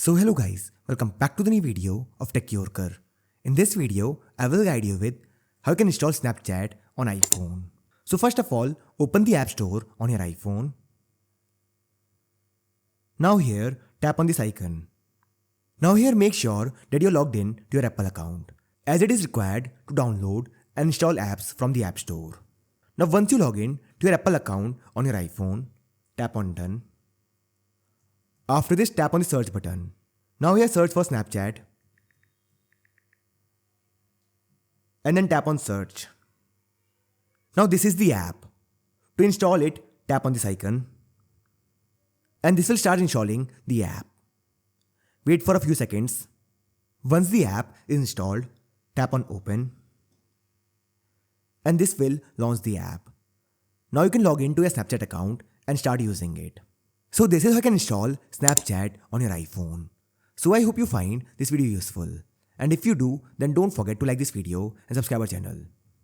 So hello guys, welcome back to the new video of Tech Yorker. In this video, I will guide you with how you can install Snapchat on iPhone. So first of all, open the App Store on your iPhone. Now here, tap on this icon. Now here make sure that you're logged in to your Apple account, as it is required to download and install apps from the App Store. Now once you log in to your Apple account on your iPhone, tap on Done. After this, tap on the search button. Now here search for Snapchat and then tap on search. Now this is the app. To install it, tap on this icon and this will start installing the app. Wait for a few seconds. Once the app is installed, tap on open and this will launch the app. Now you can log into your Snapchat account and start using it. So this is how you can install Snapchat on your iPhone. So I hope you find this video useful. And if you do, then don't forget to like this video and subscribe our channel.